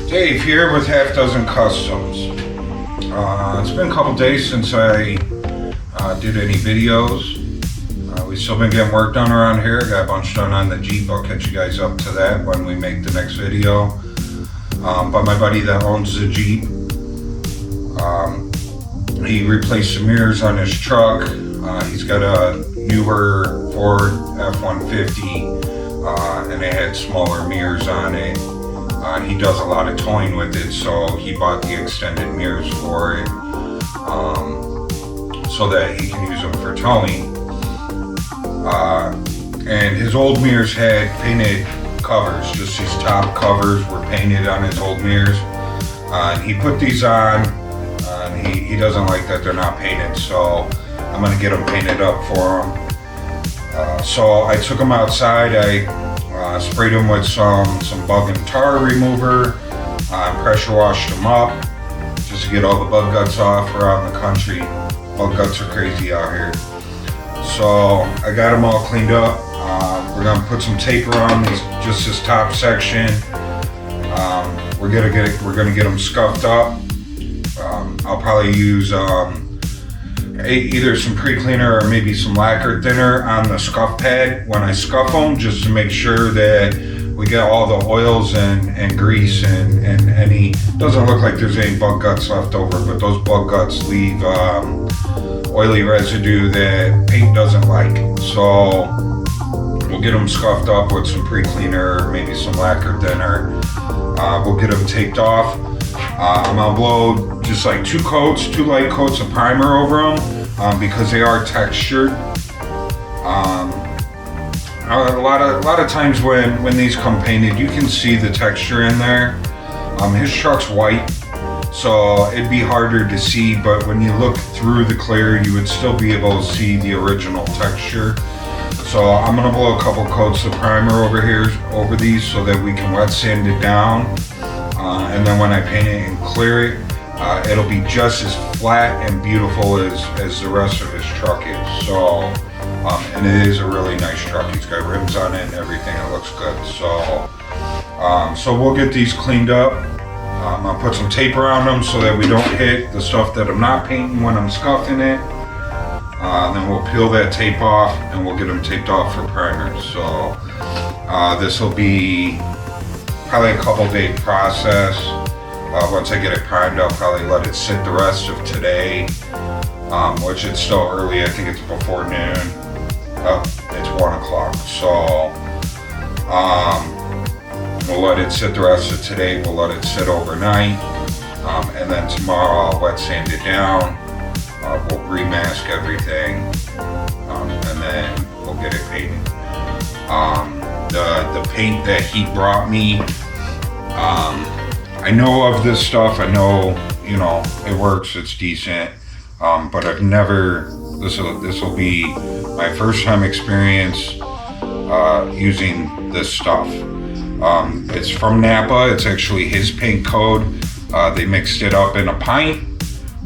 Dave here with Half Dozen Customs. It's been a couple days since I did any videos. We've still been getting work done around here. Got a bunch done on the Jeep. I'll catch you guys up to that when we make the next video. But my buddy that owns the Jeep, he replaced the mirrors on his truck. He's got a newer Ford F150 and it had smaller mirrors on it. He does a lot of towing with it, so he bought the extended mirrors for it so that he can use them for towing. And his old mirrors had painted covers, just these top covers were painted on his old mirrors. He put these on, and he doesn't like that they're not painted, so I'm gonna get them painted up for him. So I took them outside, I sprayed them with some bug and tar remover, pressure washed them up just to get all the bug guts off around the country. Bug guts are crazy out here. So I got them all cleaned up. We're gonna put some tape around just this top section. We're gonna get them scuffed up. I'll probably use either some precleaner or maybe some lacquer thinner on the scuff pad when I scuff them, just to make sure that we get all the oils and grease and any, doesn't look like there's any bug guts left over, but those bug guts leave oily residue that paint doesn't like. So we'll get them scuffed up with some precleaner, maybe some lacquer thinner. We'll get them taped off. I'm gonna blow just like two light coats of primer over them because they are textured. A lot of times when these come painted, you can see the texture in there. His truck's white, so it'd be harder to see, but when you look through the clear, you would still be able to see the original texture. So I'm gonna blow a couple coats of primer over these so that we can wet sand it down. And then when I paint it and clear it, it'll be just as flat and beautiful as the rest of his truck is. So, and it is a really nice truck. He's got rims on it and everything. It looks good. So we'll get these cleaned up. I'll put some tape around them so that we don't hit the stuff that I'm not painting when I'm scuffing it. Then we'll peel that tape off and we'll get them taped off for primer. So this will be probably a couple day process. Once I get it primed, I'll probably let it sit the rest of today, which it's still early. I think it's before noon. It's 1 o'clock. So we'll let it sit the rest of today. We'll let it sit overnight, and then tomorrow I'll wet sand it down. We'll remask everything, and then we'll get it painted. The paint that he brought me, I know of this stuff. I know, it works. It's decent, but I've never. This will be my first time experience using this stuff. It's from Napa. It's actually his paint code. They mixed it up in a pint,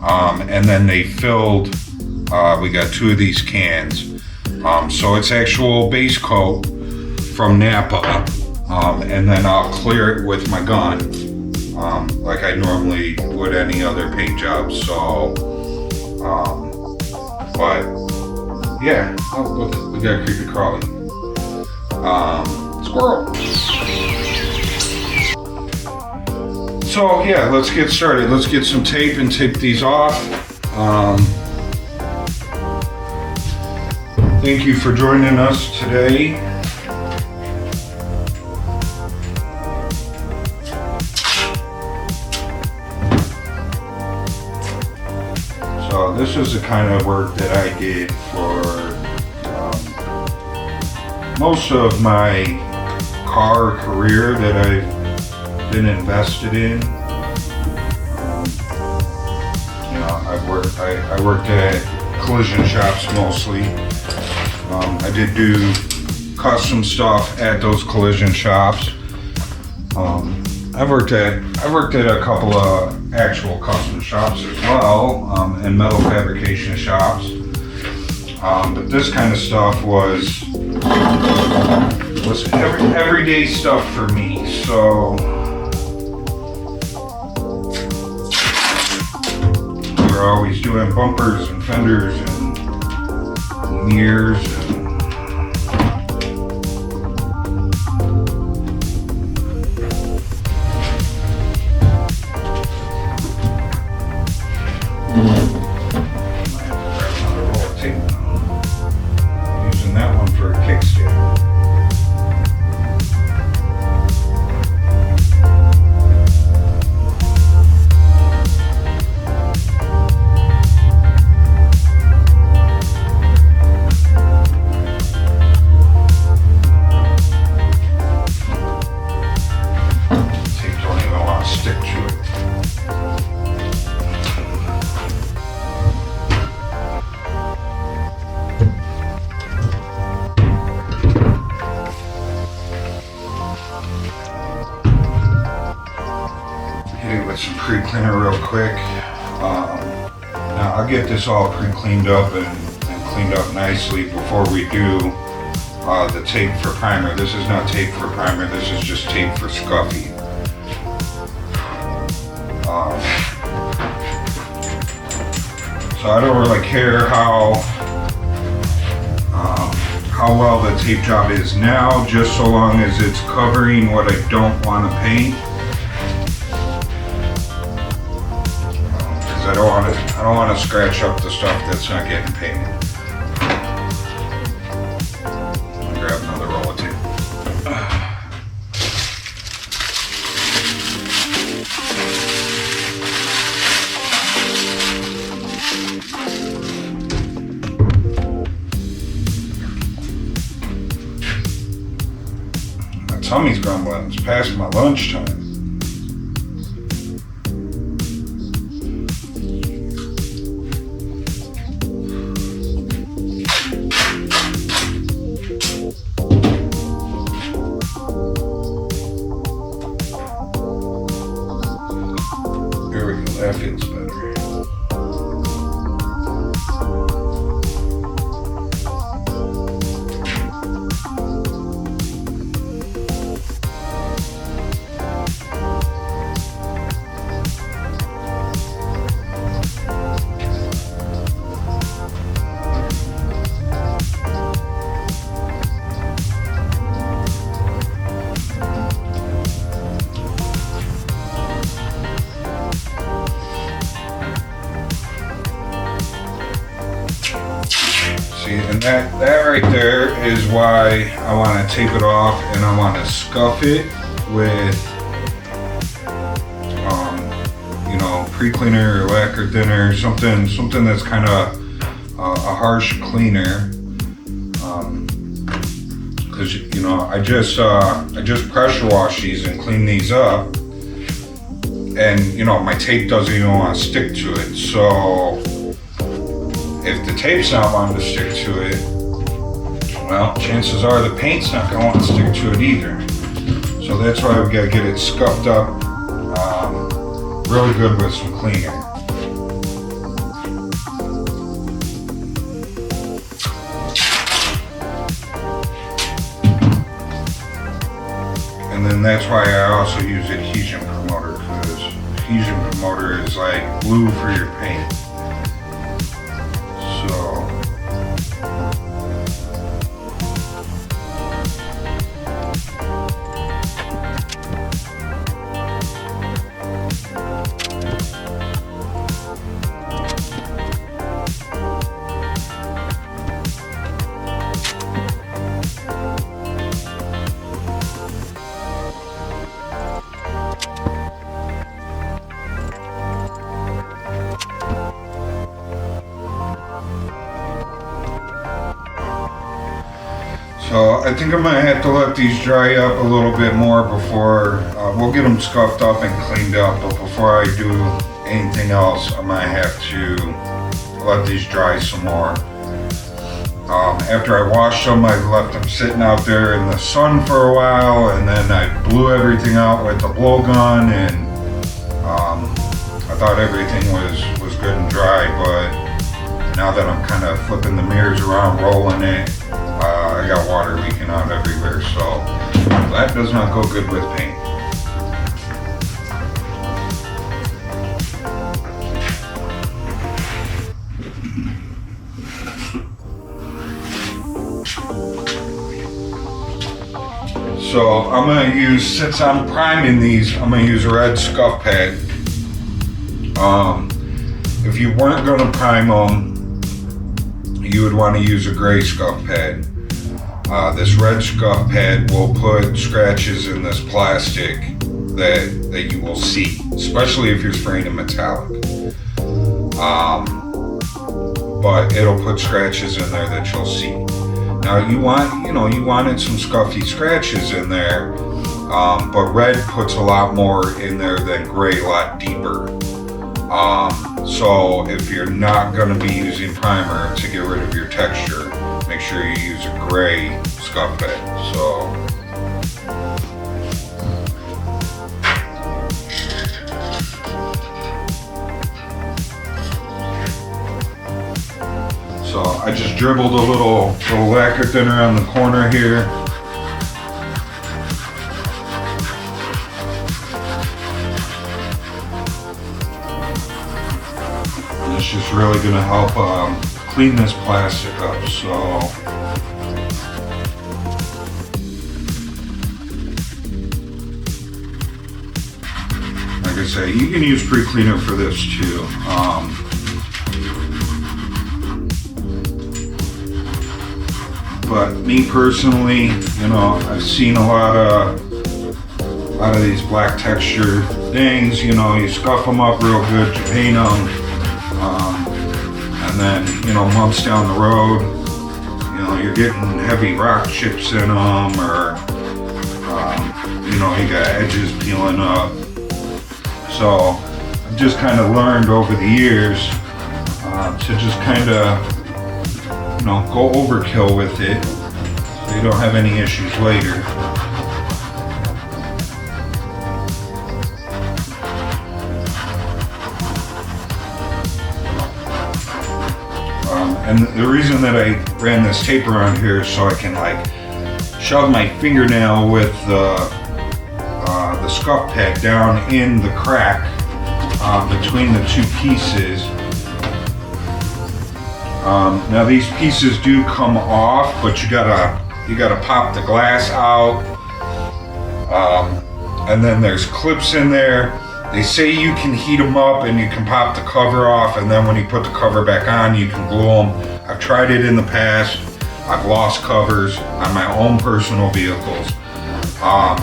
and then they filled. We got 2 of these cans, so it's actual base coat from Napa, and then I'll clear it with my gun, like I normally would any other paint job. So, but yeah, oh look, we got a creepy crawly squirrel. So yeah, let's get started. Let's get some tape and tape these off. Thank you for joining us today. So this is the kind of work that I did for most of my car career that I've been invested in. I worked at collision shops mostly. I did do custom stuff at those collision shops. I worked at a couple of actual custom shops as well, and metal fabrication shops. But this kind of stuff was everyday stuff for me. So They're always doing bumpers and fenders and mirrors. Using that one for a kickstand. With some pre-cleaner real quick. Now I'll get this all pre-cleaned up and cleaned up nicely before we do the tape for primer. This is not tape for primer, this is just tape for scuffy. So I don't really care how well the tape job is now, just so long as it's covering what I don't want to paint. I don't want to scratch up the stuff that's not getting painted. I'll grab another roll of tape. My tummy's grumbling. It's past my lunchtime. That feels better. And that right there is why I want to tape it off, and I want to scuff it with, you know, pre-cleaner or lacquer thinner, something that's kind of a harsh cleaner. Because you know, I just pressure wash these and clean these up, and you know, my tape doesn't even want to stick to it. So if the tape's not wanting to stick to it, well, chances are the paint's not going to want to stick to it either. So that's why we got to get it scuffed up really good with some cleaner. And then that's why I also use adhesion promoter, because adhesion promoter is like glue for your paint. So I think I'm going to have to let these dry up a little bit more before, we'll get them scuffed up and cleaned up, but before I do anything else, I'm going to have to let these dry some more. After I washed them, I left them sitting out there in the sun for a while, and then I blew everything out with the blow gun, and I thought everything was good and dry, but now that I'm kind of flipping the mirrors around, rolling it, I got water leaking out everywhere, so that does not go good with paint. I'm gonna use, since I'm priming these, I'm gonna use a red scuff pad. If you weren't gonna prime them, you would want to use a gray scuff pad. This red scuff pad will put scratches in this plastic that you will see, especially if you're spraying in metallic. But it'll put scratches in there that you'll see. Now you wanted some scuffy scratches in there, but red puts a lot more in there than gray, a lot deeper. So if you're not going to be using primer to get rid of your texture, make sure you use a gray scuff pad. So I just dribbled a little lacquer thinner on the corner here. And it's just really going to help clean this plastic up. So like I say, you can use precleaner for this too. But me personally, I've seen a lot of these black texture things. You scuff them up real good, you paint them, and then months down the road, you're getting heavy rock chips in them, or you got edges peeling up. So I've just kind of learned over the years to just kind of go overkill with it so you don't have any issues later. And the reason that I ran this tape around here is so I can shove my fingernail with the scuff pad down in the crack between the two pieces. Now these pieces do come off, but you gotta pop the glass out, and then there's clips in there. They say you can heat them up and you can pop the cover off, and then when you put the cover back on, you can glue them. I've tried it in the past. I've lost covers on my own personal vehicles.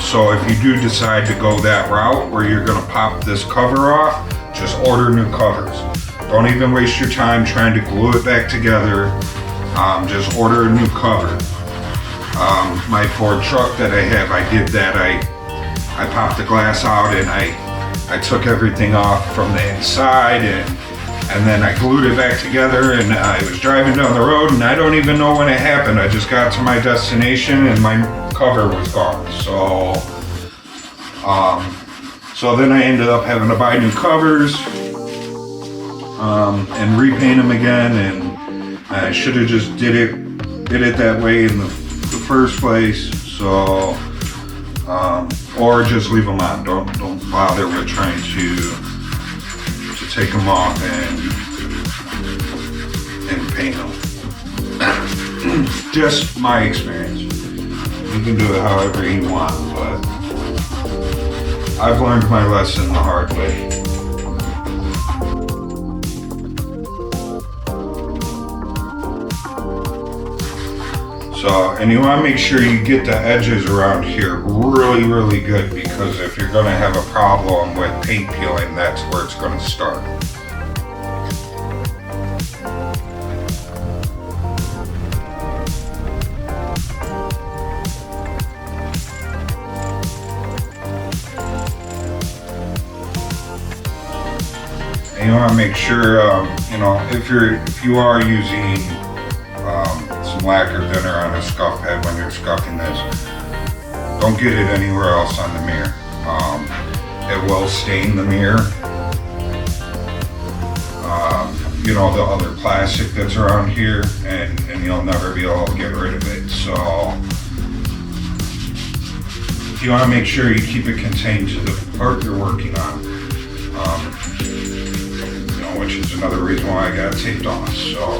So if you do decide to go that route where you're gonna pop this cover off, just order new covers. Don't even waste your time trying to glue it back together. Just order a new cover. My Ford truck that I have, I did that. I popped the glass out and I took everything off from the inside, and then I glued it back together, and I was driving down the road, and I don't even know when it happened. I just got to my destination and my cover was gone. So then I ended up having to buy new covers and repaint them again, and I should have just did it that way in the first place. So or just leave them on. Don't bother with trying to take them off and paint them. Just my experience. You can do it however you want, but I've learned my lesson the hard way. So, and you want to make sure you get the edges around here really, really good, because if you're going to have a problem with paint peeling, that's where it's going to start. And you want to make sure, if you are using some lacquer thinner on a scuff pad when you're scuffing this, don't get it anywhere else on the mirror. It will stain the mirror. The other plastic that's around here, and you'll never be able to get rid of it. So you want to make sure you keep it contained to the part you're working on, which is another reason why I got it taped off. So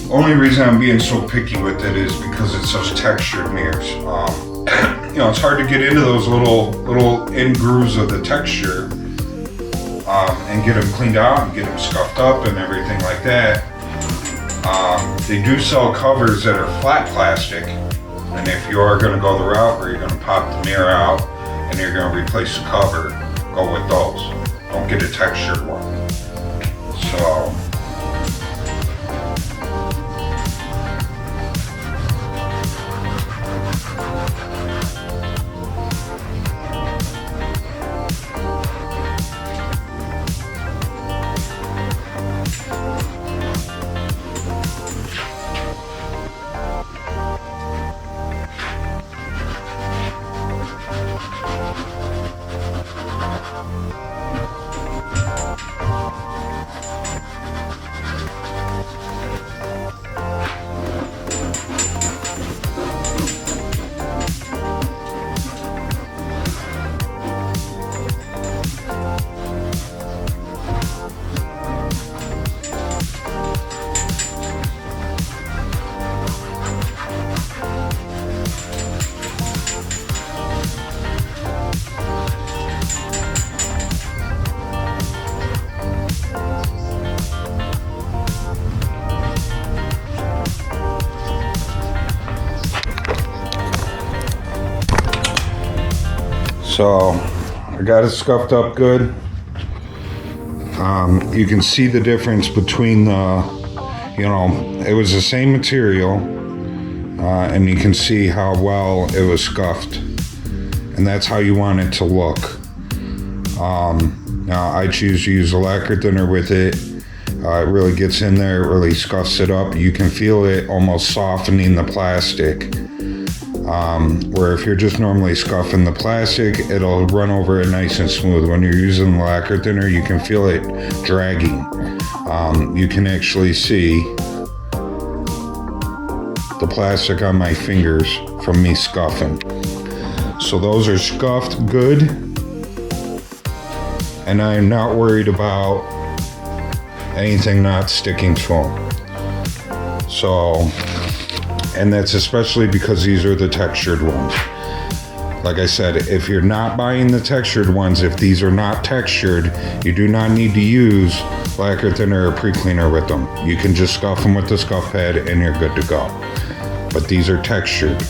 Only reason I'm being so picky with it is because it's those textured mirrors. You know, it's hard to get into those little end grooves of the texture and get them cleaned out and get them scuffed up and everything like that. They do sell covers that are flat plastic, and if you are going to go the route where you're going to pop the mirror out and you're going to replace the cover, go with those. Don't get a textured one. So. So I got it scuffed up good. You can see the difference between the, you know, it was the same material, and you can see how well it was scuffed, and that's how you want it to look. Now I choose to use a lacquer thinner with it. It really gets in there, it really scuffs it up. You can feel it almost softening the plastic. Where if you're just normally scuffing the plastic, it'll run over it nice and smooth. When you're using the lacquer thinner, you can feel it dragging. You can actually see the plastic on my fingers from me scuffing. So those are scuffed good, and I'm not worried about anything not sticking to them. So, and that's especially because these are the textured ones. Like I said, if you're not buying the textured ones, if these are not textured, you do not need to use lacquer thinner or pre-cleaner with them. You can just scuff them with the scuff pad and you're good to go. But these are textured.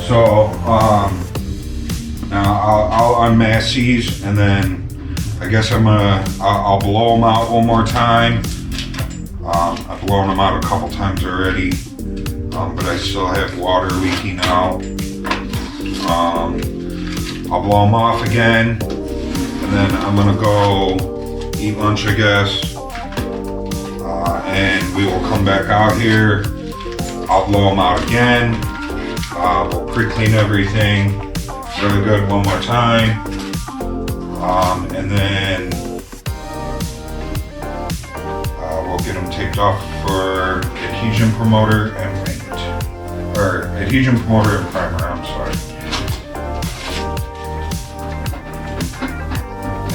So, now I'll unmask these, and then I guess I'll blow them out one more time. I've blown them out a couple times already, but I still have water leaking out. I'll blow them off again, and then I'm gonna go eat lunch, I guess, and we will come back out here. I'll blow them out again. We'll pre-clean everything really good one more time, and then we'll get them taped off for adhesion promoter and paint, or adhesion promoter and primer, I'm sorry.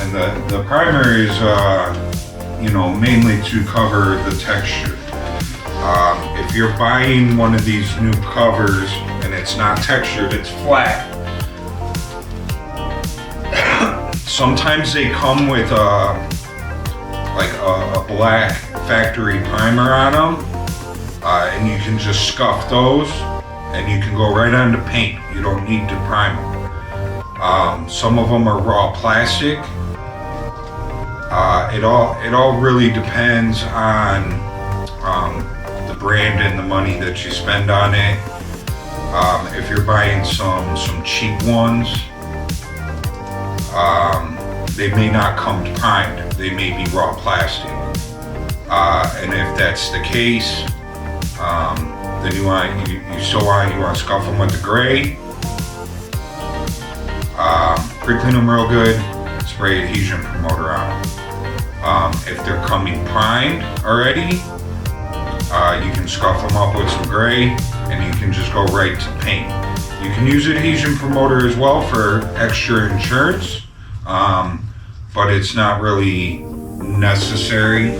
And the primer is, you know, mainly to cover the texture. If you're buying one of these new covers and it's not textured, it's flat, sometimes they come with like a black factory primer on them, and you can just scuff those and you can go right on to paint. You don't need to prime them. Some of them are raw plastic. It all really depends on the brand and the money that you spend on it. If you're buying some cheap ones, they may not come primed. They may be raw plastic. And if that's the case, then you want to scuff them with the gray. Pre-clean them real good. Spray adhesion promoter on them. If they're coming primed already, you can scuff them up with some gray, and you can just go right to paint. You can use adhesion promoter as well for extra insurance, but it's not really necessary.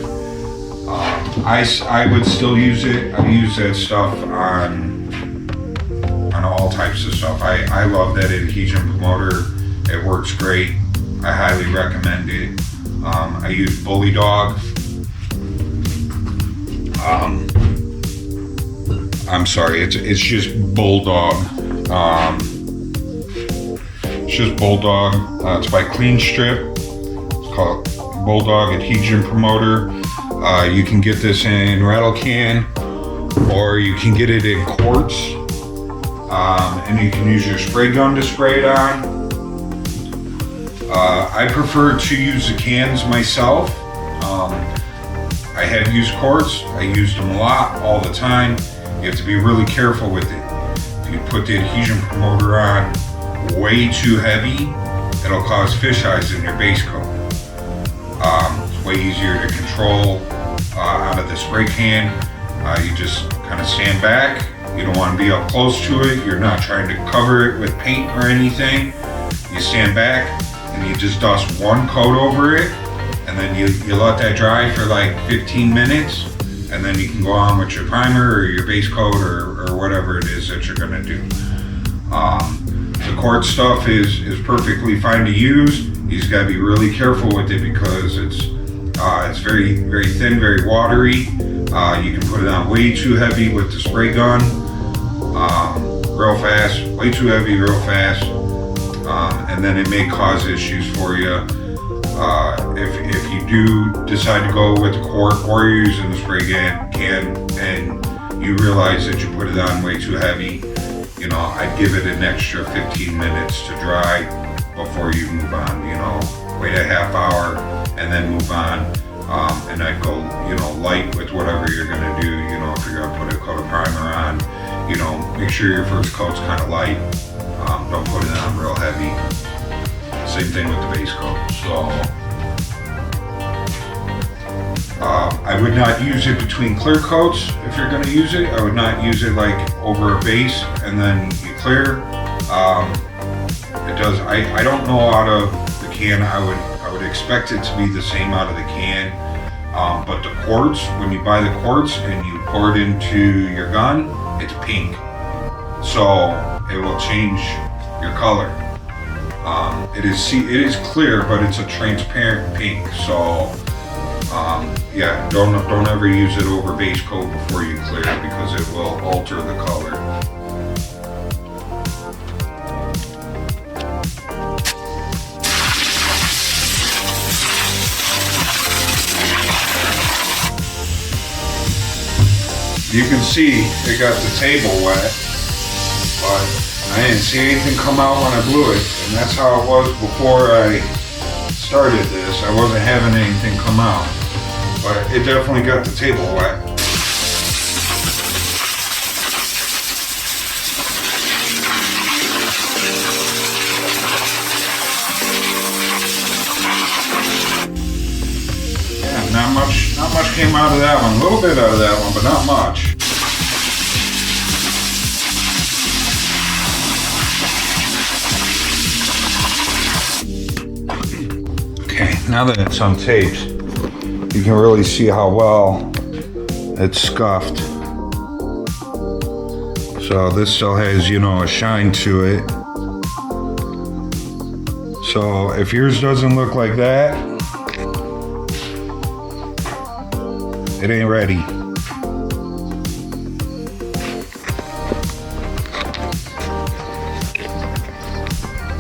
I would still use it. I use that stuff on all types of stuff. I love that adhesion promoter. It works great. I highly recommend it. I use Bull Dog. I'm sorry, it's just Bull Dog. It's just Bull Dog. It's by Clean Strip. It's called Bull Dog Adhesion Promoter. You can get this in rattle can, or you can get it in quarts. And you can use your spray gun to spray it on. I prefer to use the cans myself. I have used quarts. I used them a lot, all the time. You have to be really careful with it. If you put the adhesion promoter on way too heavy, it'll cause fish eyes in your base coat. It's way easier to control out of the spray can. You just kind of stand back. You don't want to be up close to it. You're not trying to cover it with paint or anything. You stand back and you just dust one coat over it, and then you let that dry for like 15 minutes, and then you can go on with your primer or your base coat or whatever it is that you're gonna do. The quart stuff is perfectly fine to use. You just gotta be really careful with it because it's very, very thin, very watery. You can put it on way too heavy with the spray gun, real fast, way too heavy, real fast, and then it may cause issues for you. If you do decide to go with the quart or you're using the spray can and you realize that you put it on way too heavy, you know, I'd give it an extra 15 minutes to dry before you move on. You know, wait a half hour and then move on. And I'd go, you know, light with whatever you're gonna do. You know, if you're gonna put a coat of primer on, you know, make sure your first coat's kind of light. Don't put it on real heavy. Same thing with the base coat. So I would not use it between clear coats if you're going to use it. I would not use it like over a base and then you clear. It does. I don't know out of the can. I would expect it to be the same out of the can. But the quarts, when you buy the quarts and you pour it into your gun, it's pink. So it will change your color. It is clear, but it's a transparent pink. So yeah, don't ever use it over base coat before you clear it because it will alter the color. You can see it got the table wet, but I didn't see anything come out when I blew it, and that's how it was before I started this. I wasn't having anything come out, but it definitely got the table wet. Yeah, not much came out of that one. A little bit out of that one, but not much. Now that it's untaped, you can really see how well it's scuffed. So this still has, you know, a shine to it. So if yours doesn't look like that, it ain't ready.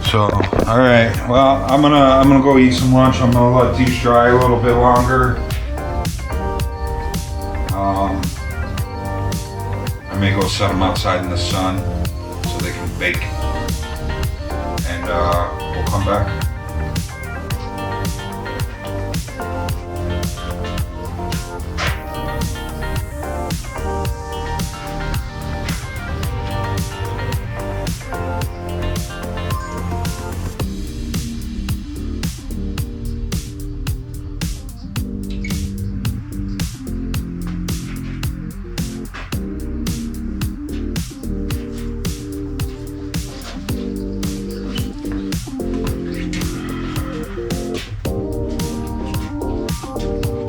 So, all right. Well, I'm gonna go eat some lunch. I'm gonna let these dry a little bit longer. I may go set them outside in the sun so they can bake, and we'll come back.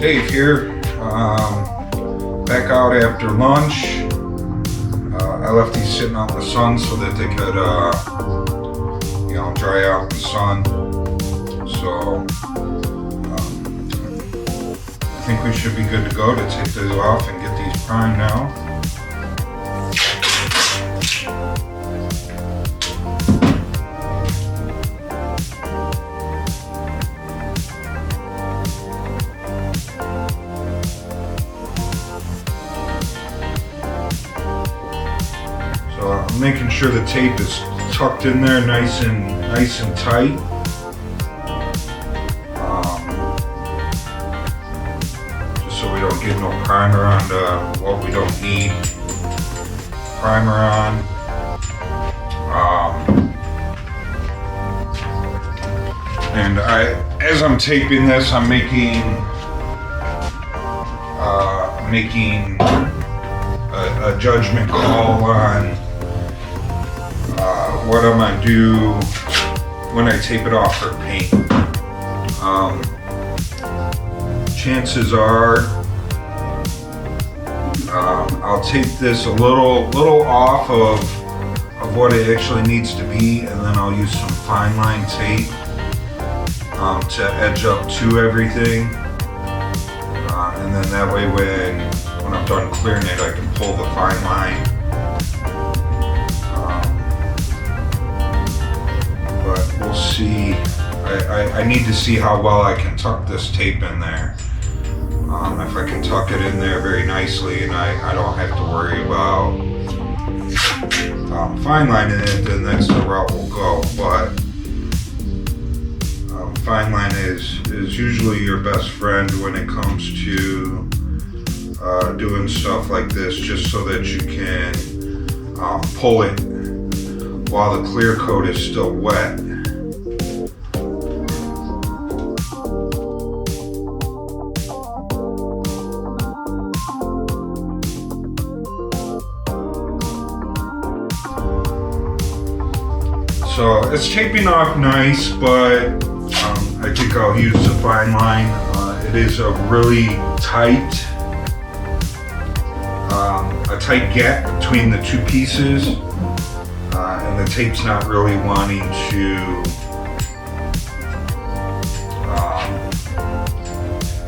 Dave here, back out after lunch. I left these sitting out in the sun so that they could, dry out in the sun. So, I think we should be good to go to take these off and get these primed now. I'm making sure the tape is tucked in there nice and tight. Just so we don't get no primer on what we don't need primer on. And as I'm taping this, I'm making a judgment call on what I'm gonna do when I tape it off for paint. Chances are I'll tape this a little off of what it actually needs to be, and then I'll use some fine line tape to edge up to everything, and then that way when I'm done clearing it, I can pull the fine line. We'll see. I need to see how well I can tuck this tape in there. If I can tuck it in there very nicely and I don't have to worry about fine lining it, then that's the route we'll go. But fine line is usually your best friend when it comes to doing stuff like this, just so that you can pull it while the clear coat is still wet. So it's taping off nice, but I think I'll use the fine line. It is a really tight gap between the two pieces, and the tape's not really wanting to.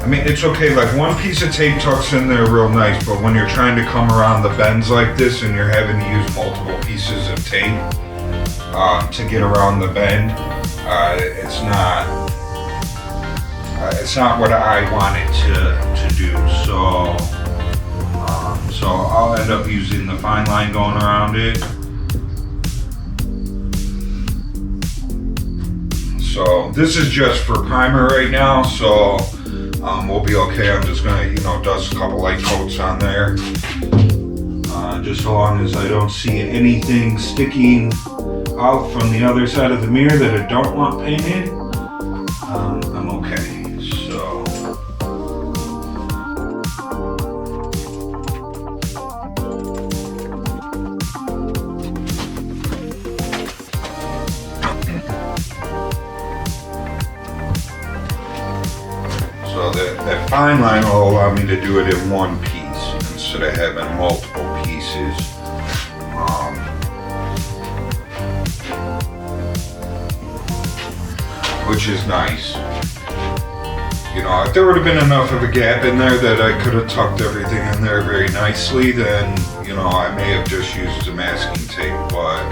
I mean, it's okay. Like one piece of tape tucks in there real nice, but when you're trying to come around the bends like this and you're having to use multiple pieces of tape to get around the bend, it's not what I want it to do. So I'll end up using the fine line going around it. So this is just for primer right now, so we'll be okay. I'm just gonna dust a couple light coats on there, just so long as I don't see anything sticking out from the other side of the mirror that I don't want painted. I'm okay. So that fine line will allow me to do it in one piece instead of having multiple pieces. Which is nice. If there would have been enough of a gap in there that I could have tucked everything in there very nicely, then I may have just used the masking tape, but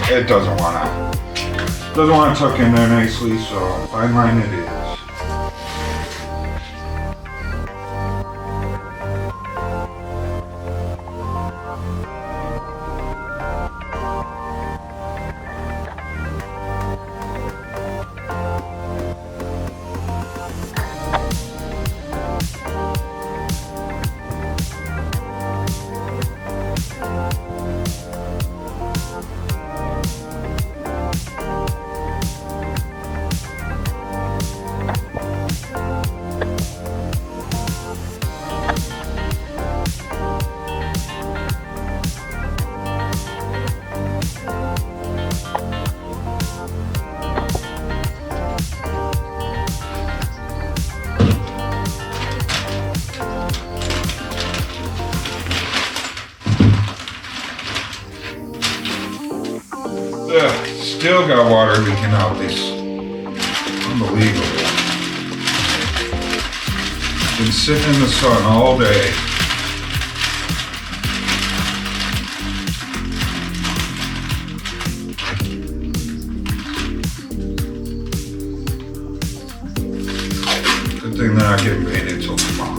it doesn't want to tuck in there nicely, so fine line it is. Still got water leaking out. This unbelievable. Been sitting in the sun all day. Good thing they're not getting painted till tomorrow.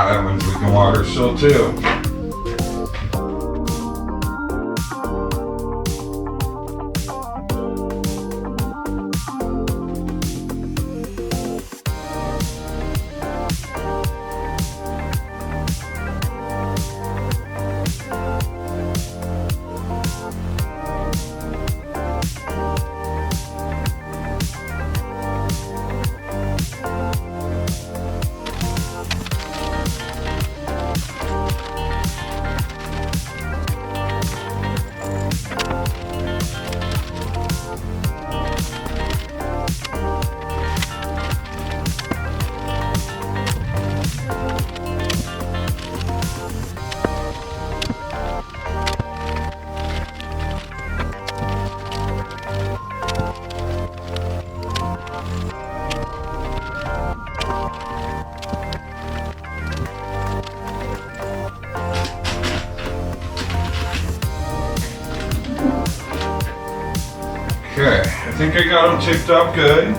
That one's leaking water still too. Okay, I think I got them tipped up good.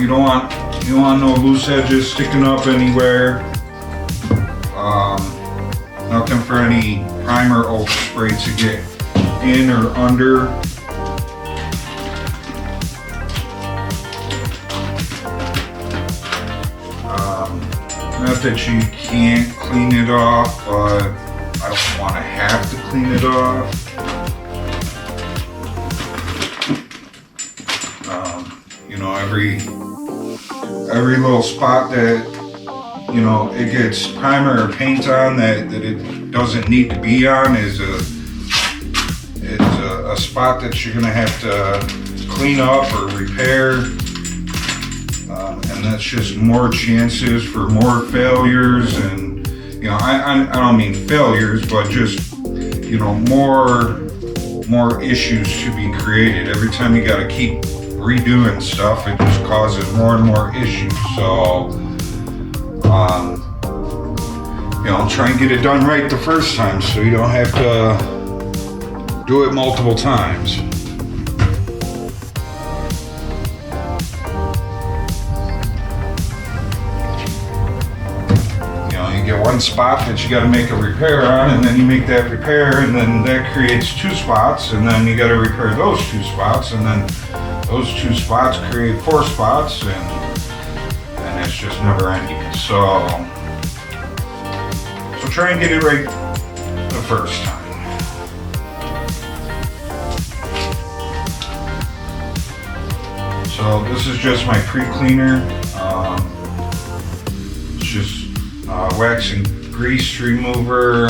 You don't want no loose edges sticking up anywhere. Nothing for any primer oak spray to get in or under. Not that you can't clean it off, but I don't want to have to clean it off. Every little spot that, it gets primer or paint on that it doesn't need to be on is a spot that you're gonna have to clean up or repair, and that's just more chances for more failures. And I don't mean failures, but just more issues to be created. Every time you got to keep redoing stuff, it just causes more and more issues. So try and get it done right the first time so you don't have to do it multiple times. You get one spot that you got to make a repair on, and then you make that repair, and then that creates two spots, and then you got to repair those two spots, and then those two spots create four spots, and it's just never ending. So try and get it right the first time. So this is just my pre-cleaner. It's just wax and grease remover.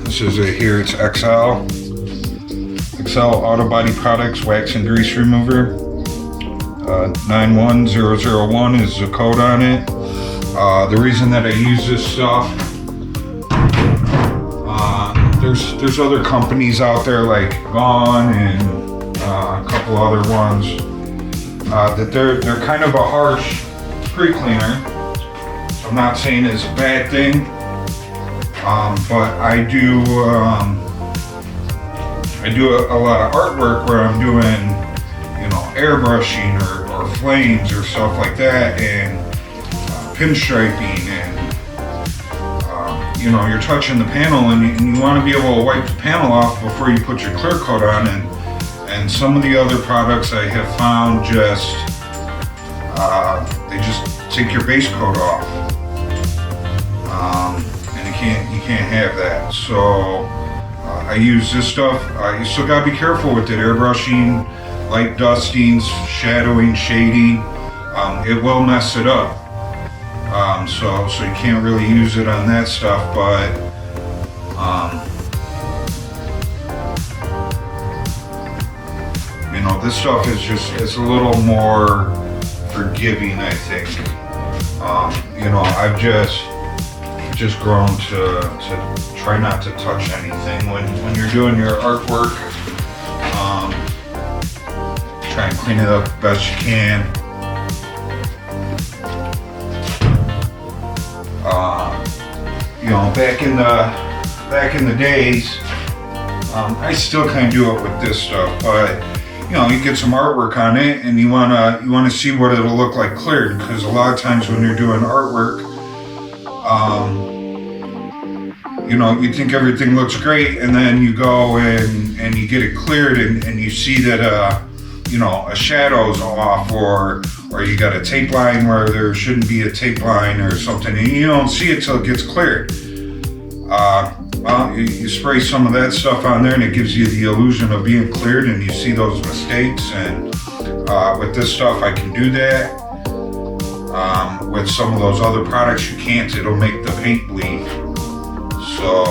This is it here, it's XL Autobody Products Wax and Grease Remover. 91001 is the code on it. The reason that I use this stuff, there's other companies out there like Gone and a couple other ones that they're kind of a harsh pre-cleaner. I'm not saying it's a bad thing, but I do a lot of artwork where I'm doing, you know, airbrushing or flames or stuff like that, and pinstriping, and you know, you're touching the panel, and you want to be able to wipe the panel off before you put your clear coat on, and some of the other products I have found just they just take your base coat off, and you can't have that. So I use this stuff. You still gotta be careful with it. Airbrushing, light dustings, shadowing, shading, it will mess it up. So you can't really use it on that stuff, but you know, this stuff is it's a little more forgiving, I think. You know, I've just grown to try not to touch anything when you're doing your artwork. Try and clean it up the best you can. You know, back in the days, I still kind of do it with this stuff, but you know, you get some artwork on it, and you wanna see what it'll look like cleared, because a lot of times when you're doing artwork, you know, you think everything looks great, and then you go and you get it cleared, and you see that you know, a shadow's off, or you got a tape line where there shouldn't be a tape line or something, and you don't see it till it gets cleared. Well, you spray some of that stuff on there, and it gives you the illusion of being cleared, and you see those mistakes. And with this stuff, I can do that. With some of those other products, you can't. It'll make the paint bleed. So,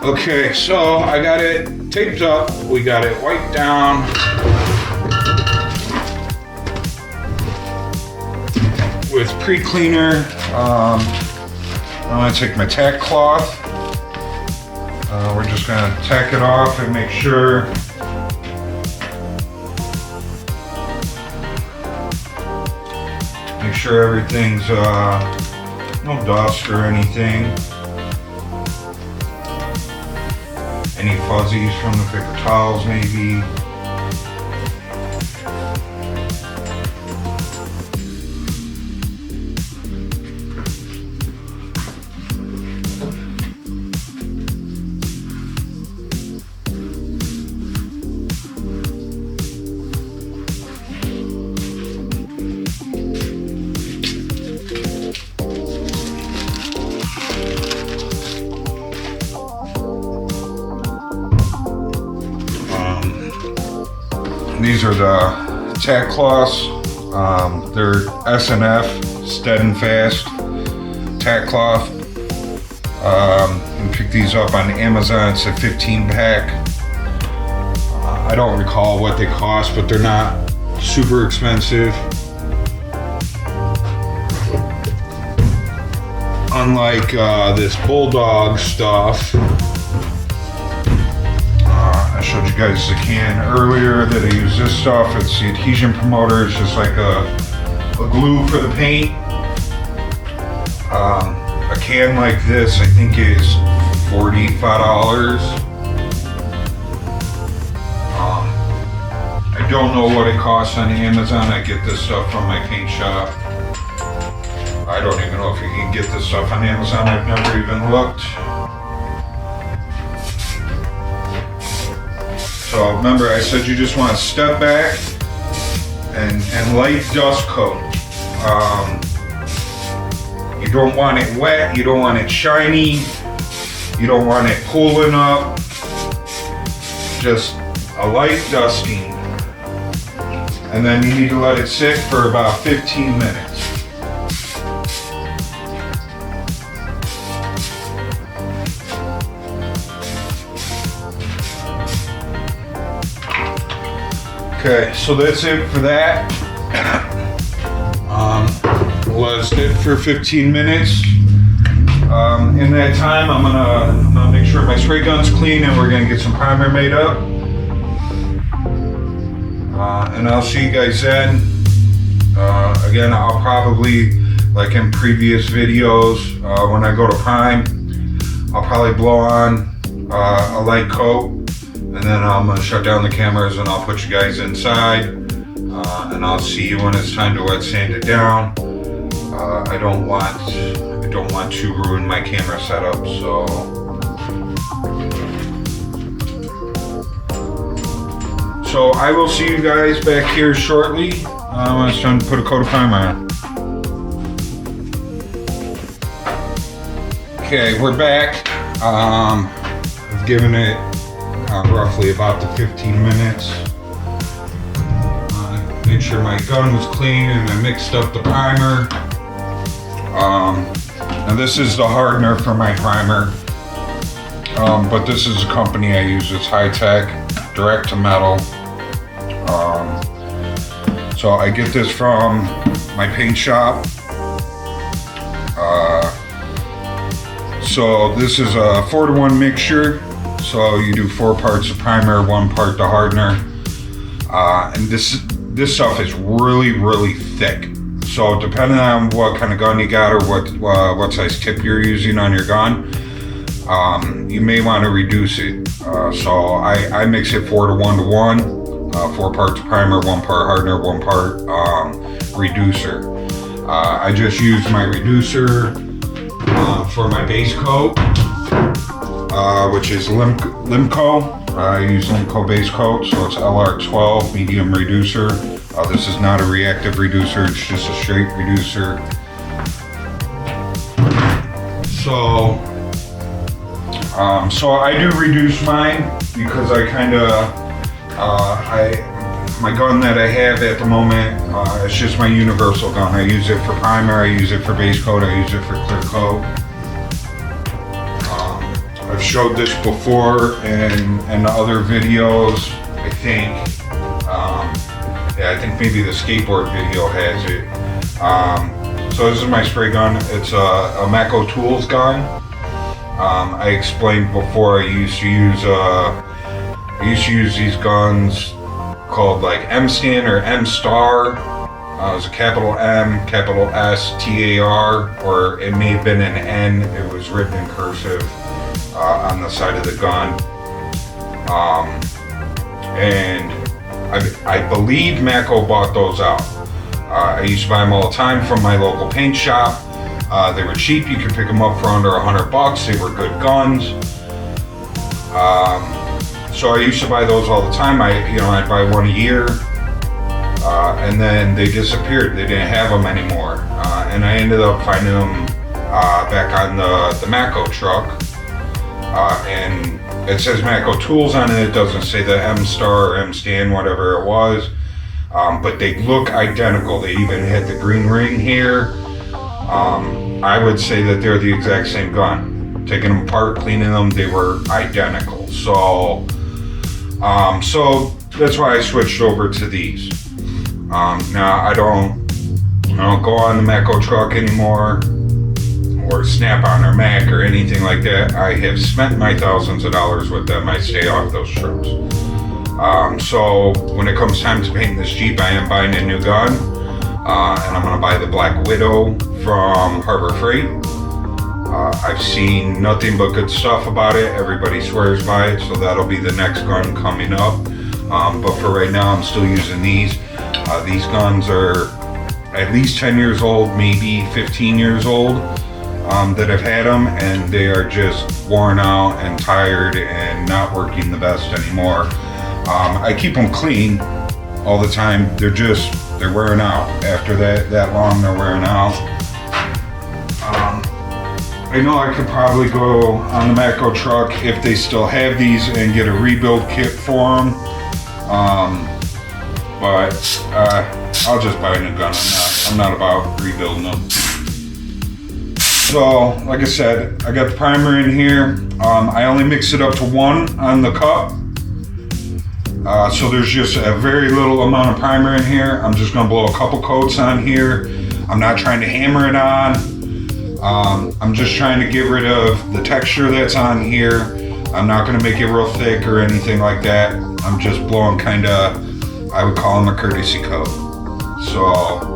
okay, so I got it taped up. We got it wiped down. With pre-cleaner. I'm gonna take my tack cloth. We're just gonna tack it off and make sure everything's no dust or anything. Any fuzzies from the paper towels maybe. These are the Tack Cloths. They're SNF, steadfast tack cloth. You can pick these up on Amazon. It's a 15-pack. I don't recall what they cost, but they're not super expensive. Unlike this Bull Dog stuff. I showed you guys the can earlier that I use this stuff. It's the adhesion promotor. It's just like a glue for the paint. A can like this I think is $45. I don't know what it costs on Amazon. I get this stuff from my paint shop. I don't even know if you can get this stuff on Amazon. I've never even looked. So remember, I said you just want to step back and light dust coat. You don't want it wet, you don't want it shiny, you don't want it pulling up. Just a light dusting. And then you need to let it sit for about 15 minutes. Okay, so that's it for that. Was it for 15 minutes. In that time, I'm gonna make sure my spray gun's clean, and we're gonna get some primer made up. And I'll see you guys then. Again, I'll probably, like in previous videos, when I go to prime, I'll probably blow on a light coat, and then I'm gonna shut down the cameras and I'll put you guys inside, and I'll see you when it's time to wet sand it down. I don't want to ruin my camera setup, so I will see you guys back here shortly when it's time to put a coat of primer on. Okay, we're back. I've given it roughly about the 15 minutes. Made sure my gun was clean, and I mixed up the primer. Now this is the hardener for my primer, but this is a company I use. It's high-tech, direct to metal. So I get this from my paint shop. So this is a 4-to-1 mixture. So you do 4 parts of primer, 1 part the hardener. And this stuff is really, really thick. So depending on what kind of gun you got or what size tip you're using on your gun, you may want to reduce it. So I mix it 4-to-1, 4 parts primer, 1 part hardener, 1 part reducer. I just use my reducer for my base coat, which is Limco. I use Limco base coat, so it's LR12 Medium reducer. This is not a reactive reducer, it's just a straight reducer. So I do reduce mine because I my gun that I have at the moment, it's just my universal gun. I use it for primer, I use it for base coat, I use it for clear coat. I've showed this before in the other videos, I think. Yeah, I think maybe the skateboard video has it. So this is my spray gun. It's a Maco tools gun. I explained before I used to use these guns called like M stand or M star. It was a capital M, capital S, TAR, or it may have been an N. It was written in cursive on the side of the gun. And I believe Maco bought those out. I used to buy them all the time from my local paint shop. They were cheap. You could pick them up for under $100. They were good guns. So I used to buy those all the time. I'd buy one a year, and then they disappeared. They didn't have them anymore, and I ended up finding them back on the Maco truck, and it says Maco tools on it. It doesn't say the M star or M stand, whatever it was, but they look identical. They even had the green ring here. I would say that they're the exact same gun. Taking them apart, cleaning them, they were identical. So that's why I switched over to these. Now I don't go on the Maco truck anymore, or Snap-on or Mac or anything like that. I have spent my thousands of dollars with them. I stay off those trips. So when it comes time to paint this Jeep, I am buying a new gun, and I'm gonna buy the Black Widow from Harbor Freight. I've seen nothing but good stuff about it. Everybody swears by it, so that'll be the next gun coming up. But for right now, I'm still using these. These guns are at least 10 years old, maybe 15 years old, that have had them, and they are just worn out and tired and not working the best anymore. I keep them clean all the time. They're wearing out. After that long, they're wearing out. I know I could probably go on the Maco truck if they still have these and get a rebuild kit for them. But I'll just buy a new gun. I'm not about rebuilding them. So, like I said, I got the primer in here. I only mix it up to 1 on the cup. So there's just a very little amount of primer in here. I'm just gonna blow a couple coats on here. I'm not trying to hammer it on. I'm just trying to get rid of the texture that's on here. I'm not gonna make it real thick or anything like that. I'm just blowing kinda, I would call them a courtesy coat. So,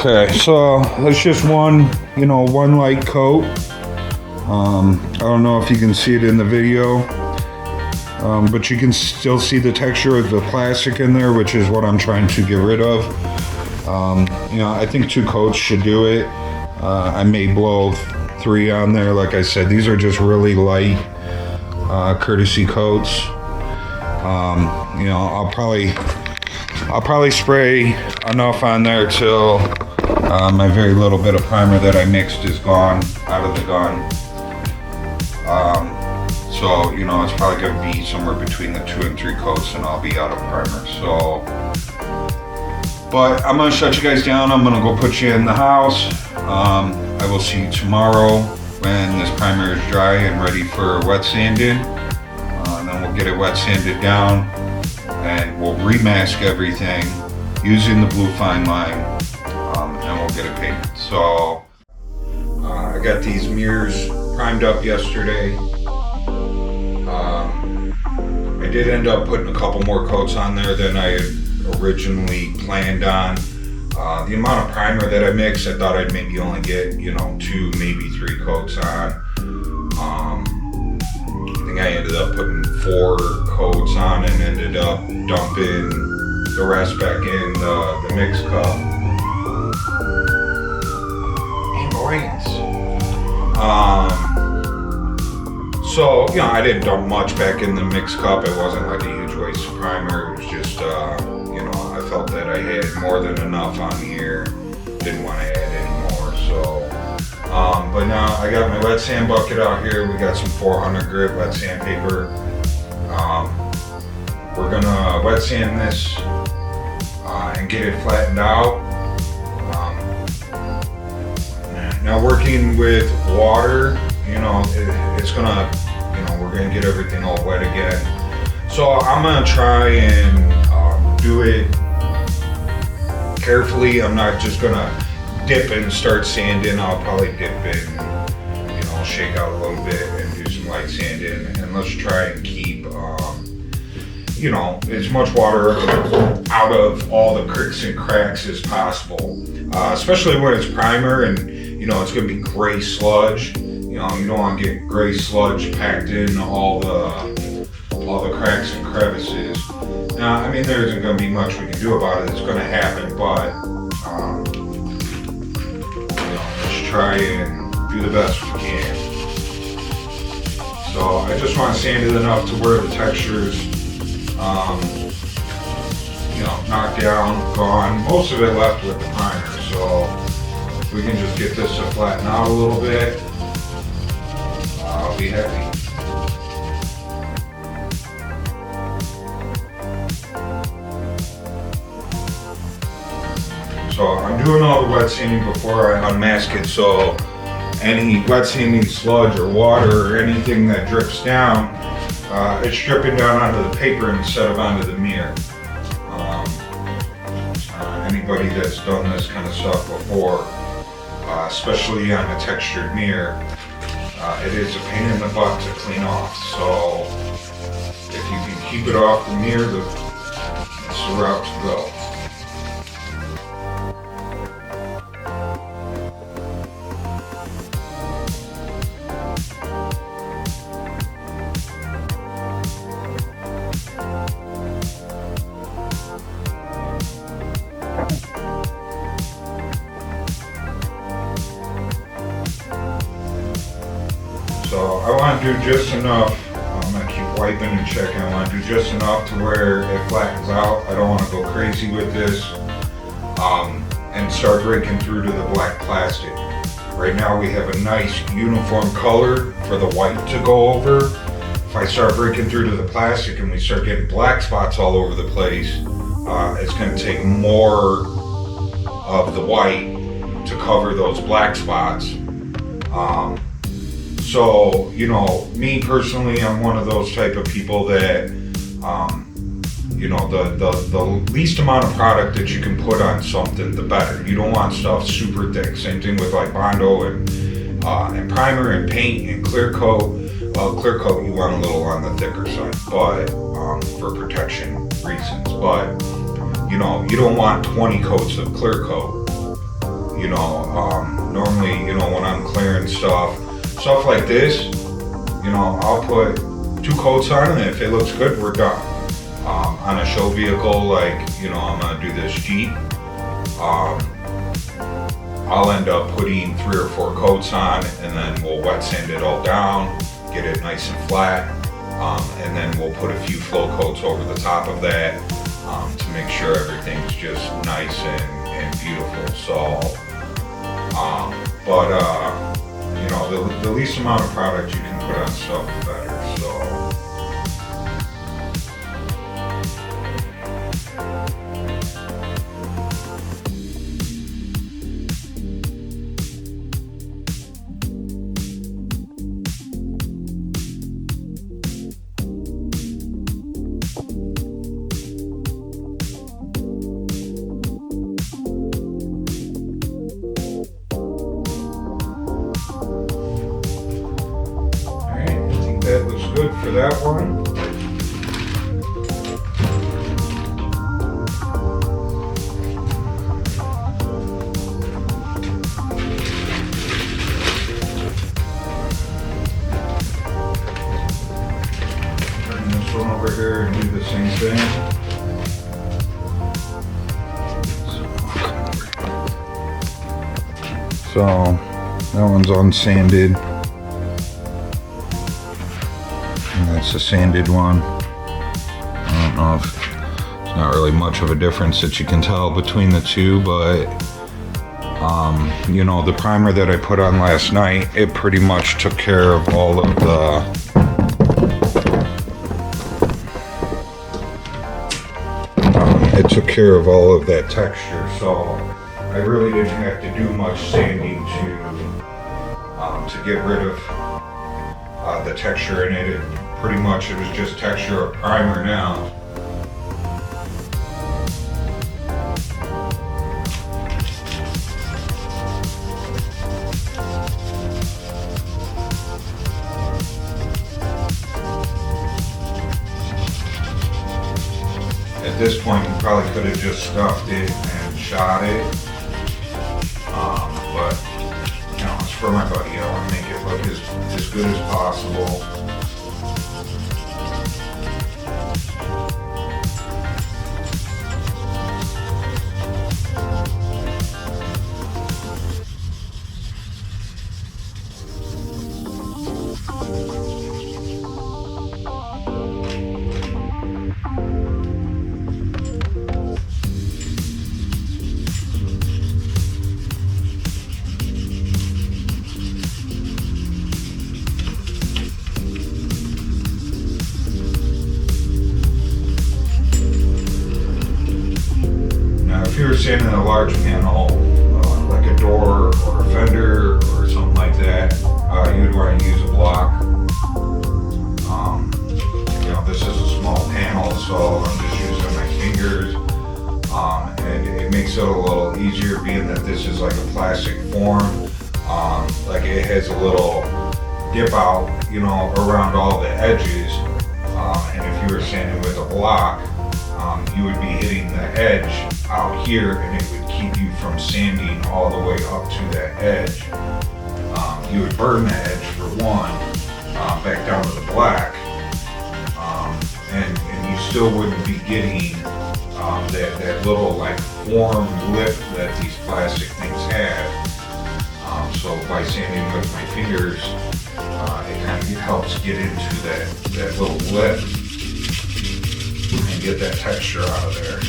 okay, so that's just one light coat. I don't know if you can see it in the video, but you can still see the texture of the plastic in there, which is what I'm trying to get rid of. I think 2 coats should do it. I may blow 3 on there. Like I said, these are just really light courtesy coats. I'll probably spray enough on there till my very little bit of primer that I mixed is gone out of the gun. So it's probably gonna be somewhere between the 2 and 3 coats, and I'll be out of primer. So, but I'm gonna shut you guys down. I'm gonna go put you in the house. I will see you tomorrow when this primer is dry and ready for wet sanding. And then we'll get it wet sanded down, and we'll remask everything using the blue fine line, and we'll get it painted. So I got these mirrors primed up yesterday. I did end up putting a couple more coats on there than I had originally planned on. The amount of primer that I mixed, I thought I'd maybe only get 2, maybe 3 coats on. I think I ended up putting 4 coats on and ended up dumping the rest back in the mix cup. Annoyance. So, I didn't dump much back in the mix cup. It wasn't like a huge waste of primer. It was just, I felt that I had more than enough on here. Didn't want to add any more, so. But now I got my wet sand bucket out here. We got some 400 grit wet sandpaper. We're gonna wet sand this and get it flattened out. Now working with water, it's gonna, we're gonna get everything all wet again. So I'm gonna try and do it carefully. I'm not just gonna dip and start sanding. I'll probably dip in, shake out a little bit and do some light sanding, and let's try and keep, as much water out of all the cricks and cracks as possible, especially when it's primer and, it's gonna be gray sludge. You don't want to get gray sludge packed in all the cracks and crevices. Now, there isn't going to be much we can do about it. It's going to happen, but let's try and do the best we can. So I just want to sand it enough to where the texture's, knocked down, gone. Most of it left with the primer. So if we can just get this to flatten out a little bit, I'll be happy. So I'm doing all the wet sanding before I unmask it, so any wet sanding sludge or water or anything that drips down, it's dripping down onto the paper instead of onto the mirror. Anybody that's done this kind of stuff before, especially on a textured mirror, it is a pain in the butt to clean off. So if you can keep it off the mirror, it's the route to go. So I want to do just enough. I'm going to keep wiping and checking. I want to do just enough to where it flattens out. I don't want to go crazy with this. and start breaking through to the black plastic. Right now we have a nice uniform color for the white to go over. If I start breaking through to the plastic and we start getting black spots all over the place, it's going to take more of the white to cover those black spots. So, you know, me personally, I'm one of those type of people that, you know, the least amount of product that you can put on something, the better. You don't want stuff super thick. Same thing with like Bondo and primer and paint and clear coat. Well, clear coat you want a little on the thicker side, but for protection reasons. But you know, you don't want 20 coats of clear coat. You know, normally, you know, when I'm clearing stuff like this, you know, I'll put 2 coats on, and if it looks good, we're done. On a show vehicle, like, you know, I'm gonna do this Jeep, I'll end up putting 3 or 4 coats on, and then we'll wet sand it all down, get it nice and flat, and then we'll put a few flow coats over the top of that to make sure everything's just nice and beautiful. So, you know, the least amount of product you can put on stuff, the better. So. That looks good for that one. Turn this one over here and do the same thing. So that one's unsanded. That's a sanded one. I don't know if it's not really much of a difference that you can tell between the two, but you know, the primer that I put on last night, it pretty much took care of all of that texture, so I really didn't have to do much sanding to get rid of the texture in it. Pretty much it was just texture of primer now. At this point you probably could have just scuffed it and shot it. But you know, it's for my buddy. I want to make it look as good as possible. If you were sanding a large panel, like a door or a fender or something like that, you would want to use a block. You know, this is a small panel, so I'm just using my fingers, and it makes it a little easier being that this is like a plastic form. Like it has a little dip out, you know, around all the edges, and if you were sanding with a block, you would be hitting the edge out here, and it would keep you from sanding all the way up to that edge. You would burn the edge for one, back down to the black, and you still wouldn't be getting that little like form lip that these plastic things have. So by sanding with my fingers, it kind of helps get into that little lip and get that texture out of there.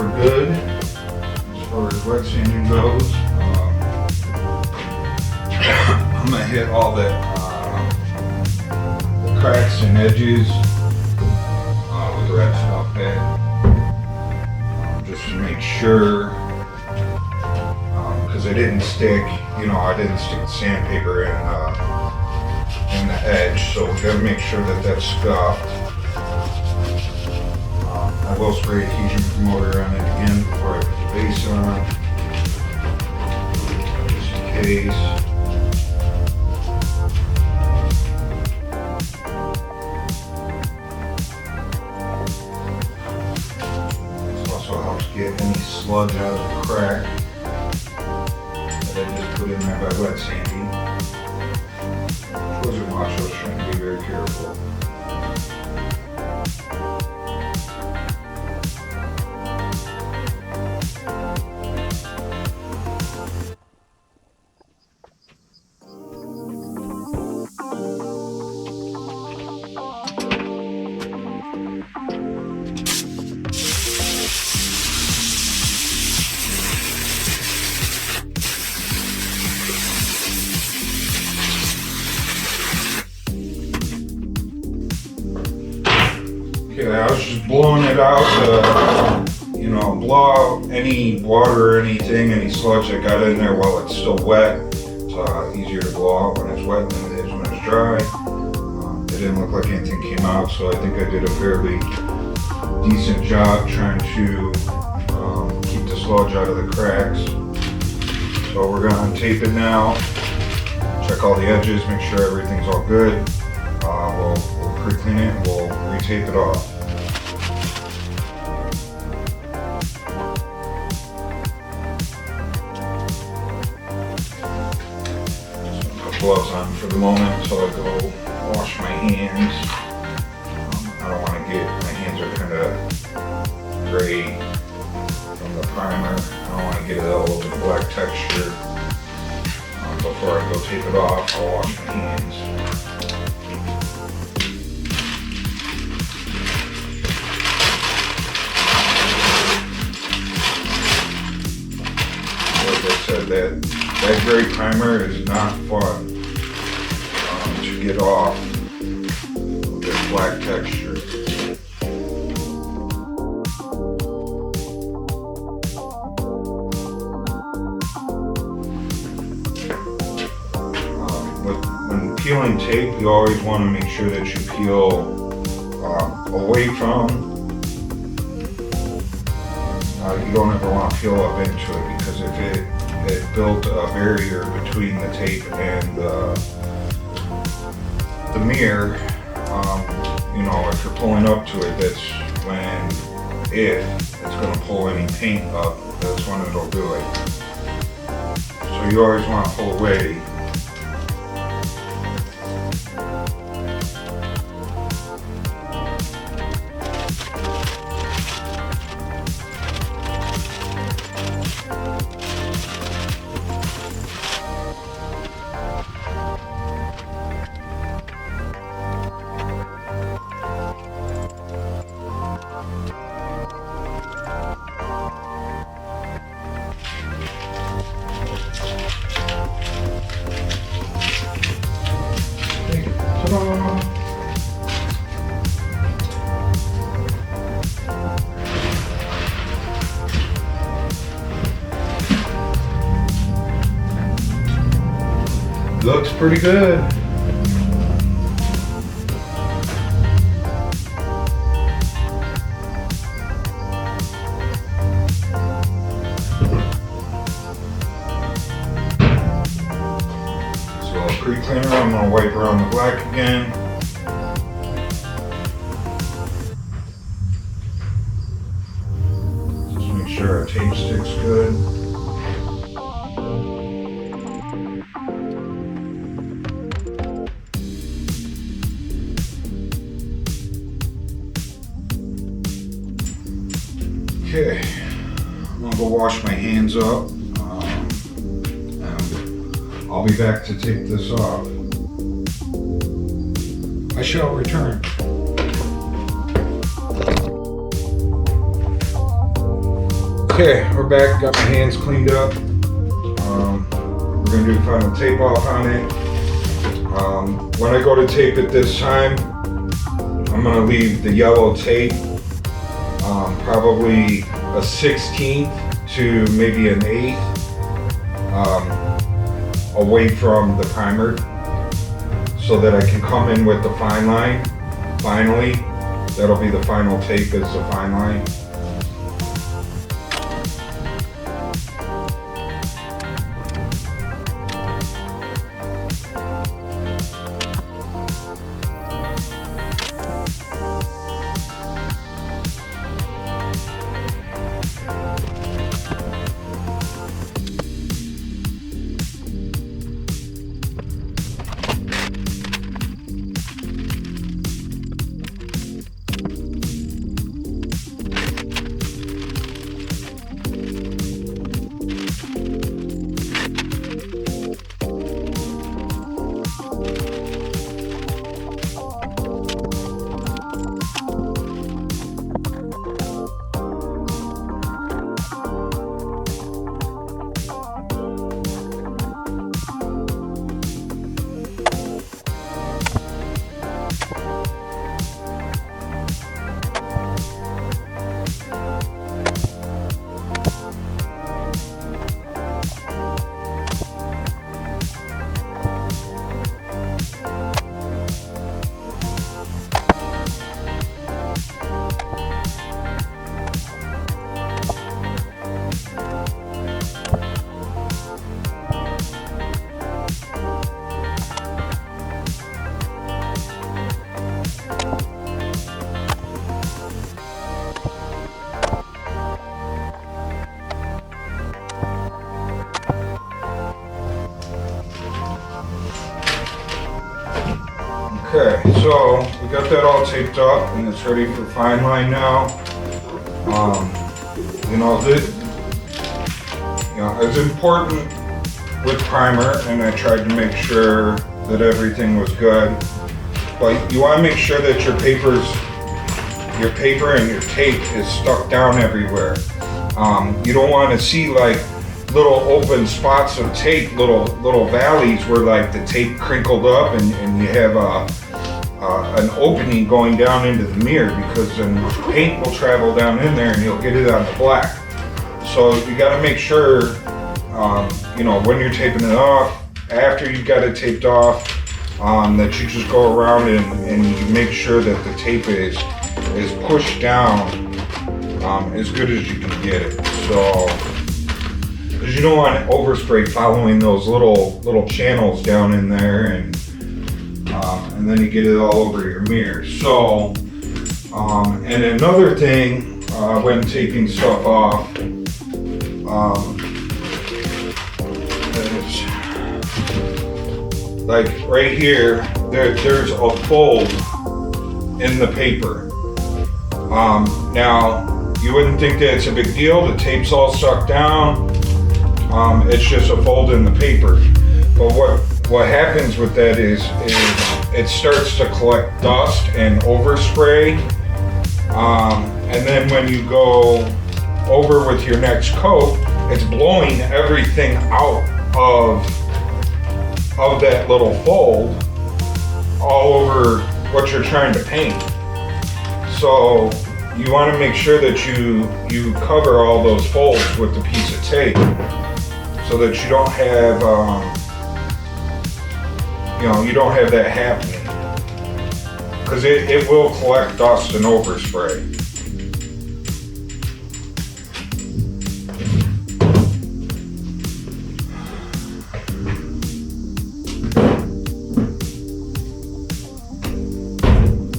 we're good as far as wet sanding goes. I'm gonna hit all the cracks and edges with the red stuff pad, just to make sure, because I didn't stick, I didn't stick the sandpaper in the edge, so we gotta make sure that that's scuffed. I will spray adhesion promoter on it again before I put the base on, just in case. Get any sludge out of the crack that I just put in there by wet sanding. Those are much, so I was trying to be very careful. Okay, I was just blowing it out to, blow out any water or anything, any sludge that got in there while it's still wet. It's easier to blow out when it's wet than it is when it's dry. It didn't look like anything came out, so I think I did a fairly decent job trying to keep the sludge out of the cracks. So we're going to untape it now, check all the edges, make sure everything's all good. We'll pre-clean it and we'll re-tape it off. Put gloves on for the moment until I go wash my hands. I don't want to get, my hands are kind of gray from the primer. I don't want to get it all over the black texture. Before I go tape it off, I'll wash my hands. Like I said, that gray primer is not fun to get off with this black texture. When peeling tape, you always want to make sure that you peel away from. You don't ever want to peel up into it, because if it built a barrier between the tape and the mirror, if you're pulling up to it, that's when it's going to pull any paint up, that's when it'll do it. So you always want to pull away. Looks pretty good. So pre-cleaner, I'm going to wipe around the black again. Just make sure our tape sticks good. Okay, I'm gonna go wash my hands up, and I'll be back to take this off. I shall return. Okay, we're back, got my hands cleaned up. We're gonna do final tape off on it. When I go to tape it this time, I'm gonna leave the yellow tape probably a 1/16 to maybe an 1/8 away from the primer so that I can come in with the fine line. Finally, that'll be the final tape, is the fine line. Okay, so we got that all taped up and it's ready for fine line now. It's important with primer, and I tried to make sure that everything was good. But you want to make sure that your paper and your tape is stuck down everywhere. You don't want to see like little open spots of tape, little valleys where like the tape crinkled up and you have an opening going down into the mirror, because then paint will travel down in there and you'll get it on the black. So you got to make sure, when you're taping it off, after you've got it taped off, that you just go around and you make sure that the tape is pushed down as good as you can get it. So, because you don't want to overspray following those little channels down in there, and then you get it all over your mirror. So, and another thing when taping stuff off, is like right here, there's a fold in the paper. Now, you wouldn't think that it's a big deal. The tape's all stuck down. It's just a fold in the paper. But what happens with that is it starts to collect dust and overspray. And then when you go over with your next coat, it's blowing everything out of that little fold all over what you're trying to paint. So you want to make sure that you cover all those folds with a piece of tape, so that you don't have that happening, because it will collect dust and overspray.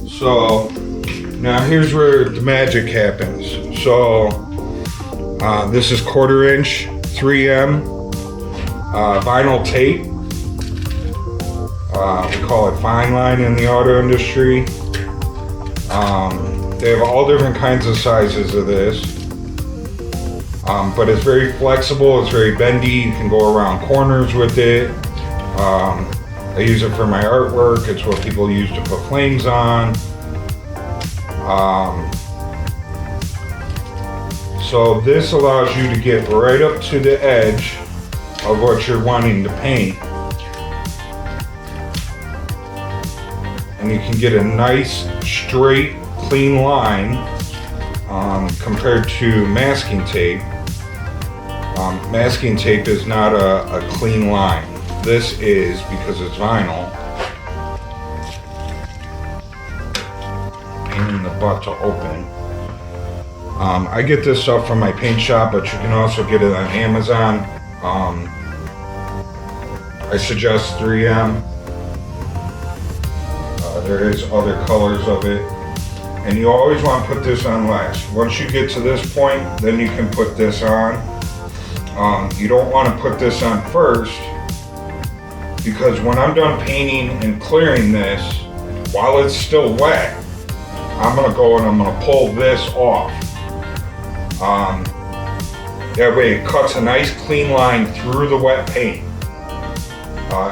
So now here's where the magic happens. So this is 1/4 inch 3M vinyl tape. We call it fine line in the auto industry. They have all different kinds of sizes of this, but it's very flexible, it's very bendy, you can go around corners with it. I use it for my artwork, it's what people use to put flames on. So So this allows you to get right up to the edge of what you're wanting to paint. And you can get a nice, straight, clean line compared to masking tape. Masking tape is not a clean line. This is, because it's vinyl, pain in the butt to open. I get this stuff from my paint shop, but you can also get it on Amazon. I suggest 3M. There is other colors of it. And you always want to put this on last. Once you get to this point, then you can put this on. You don't want to put this on first, because when I'm done painting and clearing this, while it's still wet, I'm going to go and I'm going to pull this off. That way it cuts a nice clean line through the wet paint.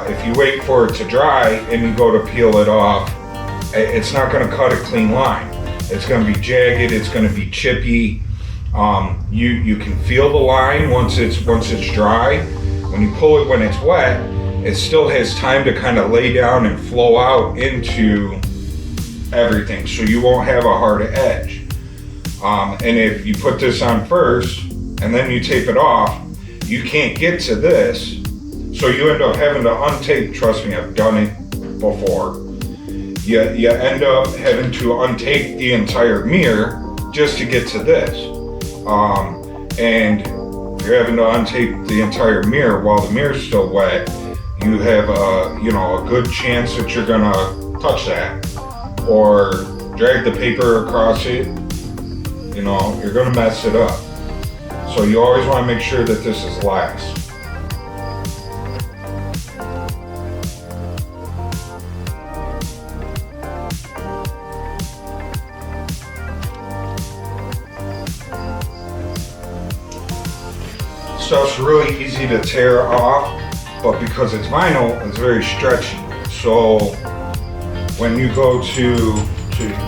If you wait for it to dry and you go to peel it off, it's not going to cut a clean line. It's going to be jagged, it's going to be chippy. You can feel the line once it's dry. When you pull it when it's wet, it still has time to kind of lay down and flow out into everything, so you won't have a hard edge. And if you put this on first and then you tape it off, you can't get to this, so you end up having to untape. Trust me, I've done it before. You end up having to untape the entire mirror just to get to this. And you're having to untape the entire mirror while the mirror's still wet. You have a good chance that you're gonna touch that or drag the paper across it. You're gonna mess it up. So you always want to make sure that this is last. Stuff's really easy to tear off, but because it's vinyl, it's very stretchy. So when you go to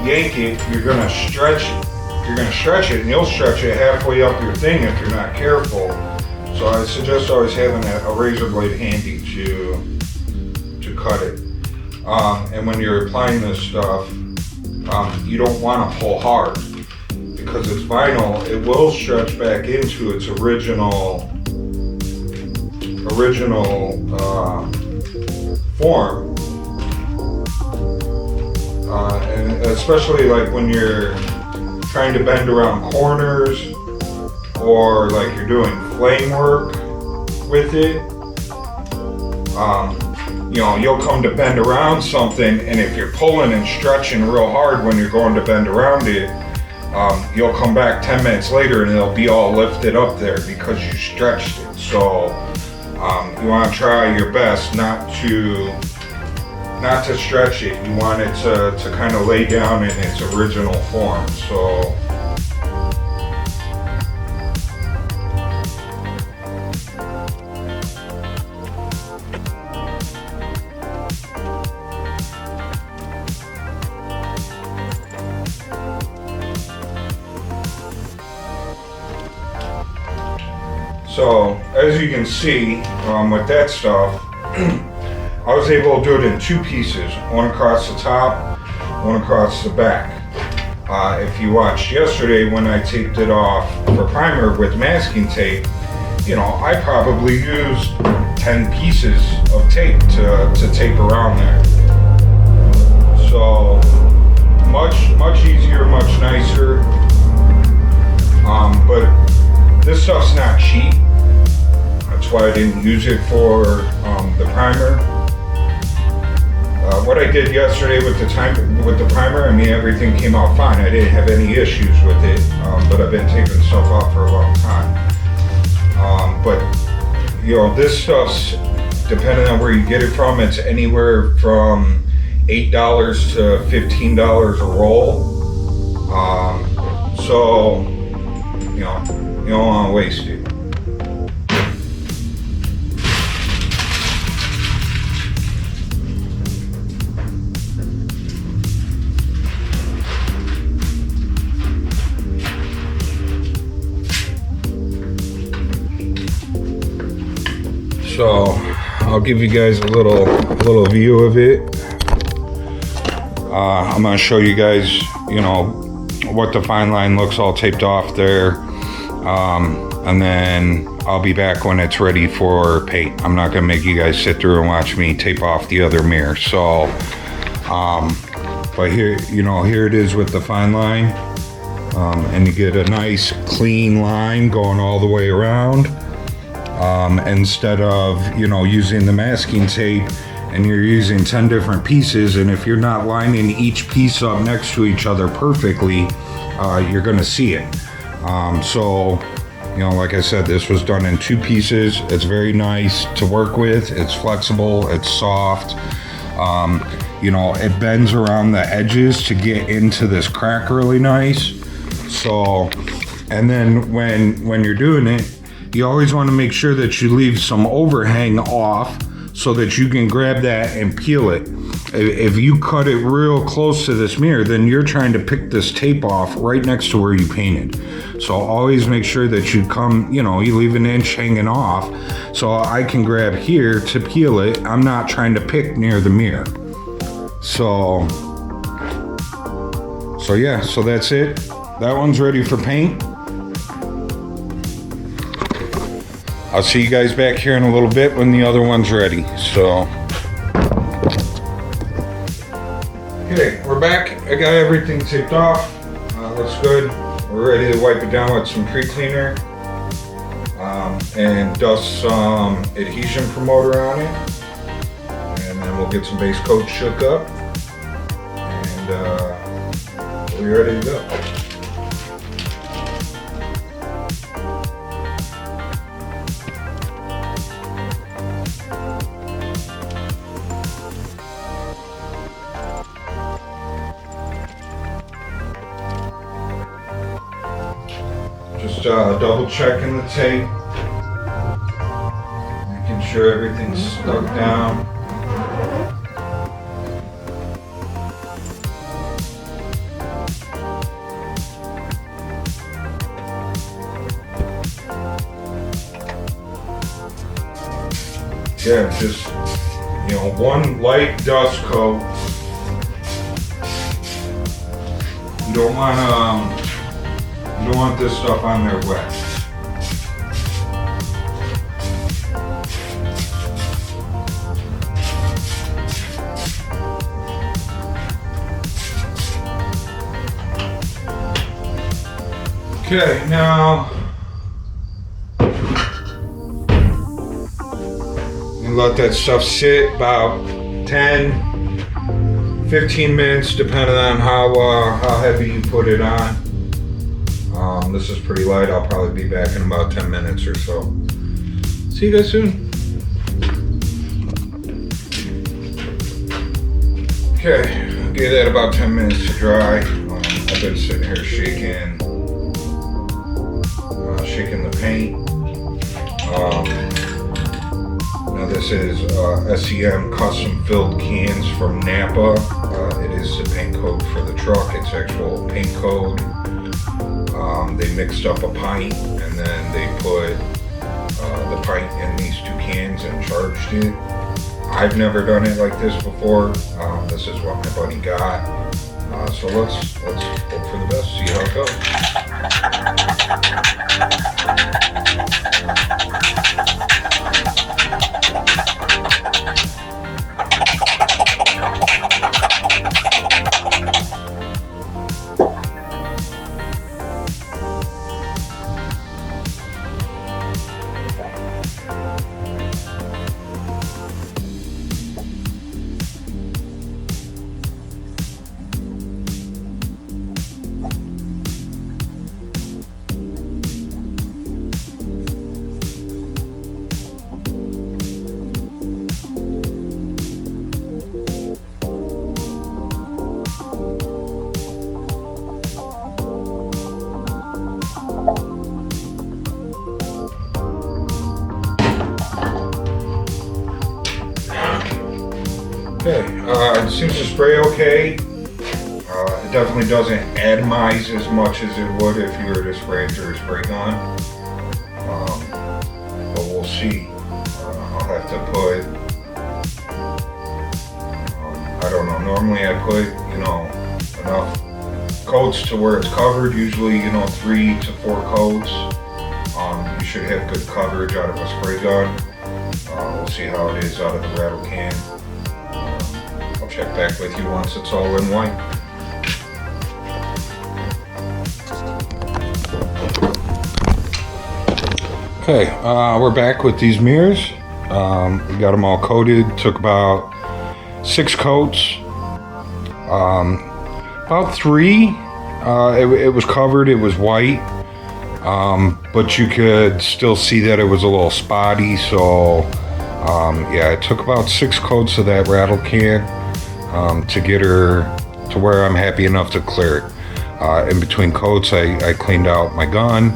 yank it, you're gonna stretch it. You're gonna stretch it, and you'll stretch it halfway up your thing if you're not careful. So I suggest always having a razor blade handy to cut it. And when you're applying this stuff, you don't want to pull hard, because it's vinyl. It will stretch back into its original form, and especially like when you're trying to bend around corners, or like you're doing flame work with it. You'll come to bend around something, and if you're pulling and stretching real hard when you're going to bend around it, you'll come back 10 minutes later and it'll be all lifted up there because you stretched it. So you want to try your best not to stretch it. You want it to kind of lay down in its original form. So as you can see, with that stuff, I was able to do it in two pieces, one across the top, one across the back. If you watched yesterday when I taped it off for primer with masking tape, I probably used 10 pieces of tape to tape around there. So much easier, much nicer. But this stuff's not cheap. That's why I didn't use it for the primer. What I did yesterday with the primer, everything came out fine. I didn't have any issues with it, but I've been taping stuff off for a long time. But this stuff's, depending on where you get it from, it's anywhere from $8 to $15 a roll. So you don't want to waste it. So I'll give you guys a little view of it. I'm gonna show you guys, you know, what the fine line looks all taped off there. And then I'll be back when it's ready for paint. I'm not gonna make you guys sit through and watch me tape off the other mirror. So, but here, you know, here it is with the fine line. And you get a nice clean line going all the way around. Instead of, you know, using the masking tape and you're using 10 different pieces, and if you're not lining each piece up next to each other perfectly, you're gonna see it. So, you know, like I said, this was done in 2 pieces. It's very nice to work with. It's flexible, it's soft. You know, it bends around the edges to get into this crack really nice. So, and then when you're doing it, you always want to make sure that you leave some overhang off so that you can grab that and peel it. If you cut it real close to this mirror, then you're trying to pick this tape off right next to where you painted. So always make sure that you come, you know, you leave an inch hanging off so I can grab here to peel it. I'm not trying to pick near the mirror. So yeah, so that's it. That one's ready for paint. I'll see you guys back here in a little bit when the other one's ready. So, okay, we're back. I got everything taped off. Looks good. We're ready to wipe it down with some precleaner and dust some adhesion promoter on it. And then we'll get some base coat shook up. And we're ready to go. Just double checking the tape, making sure everything's stuck down. Yeah, just, you know, one light dust coat. You don't want this stuff on there wet. Okay, now and let that stuff sit about 10-15 minutes depending on how heavy you put it on. This is pretty light. I'll probably be back in about 10 minutes or so. See you guys soon. Okay, give that about 10 minutes to dry. I've been sitting here shaking the paint. Now this is SEM custom filled cans from Napa. It is the paint code for the truck. It's actual paint code. They mixed up a pint and then they put the pint in these 2 cans and charged it. I've never done it like this before. This is what my buddy got. So let's hope for the best, see how it goes. Okay, it seems to spray okay. It definitely doesn't atomize as much as it would if you were to spray it through a spray gun. But we'll see. I'll have to put, I don't know, normally I put, you know, enough coats to where it's covered, usually, you know, 3 to 4 coats. You should have good coverage out of a spray gun. We'll see how it is out of the rattle can. I'll check back with you once it's all in white. Okay, we're back with these mirrors. We got them all coated. Took about 6 coats. About 3. It was covered. It was white, but you could still see that it was a little spotty. So yeah, it took about 6 coats of that rattle can to get her to where I'm happy enough to clear it. In between coats, I cleaned out my gun.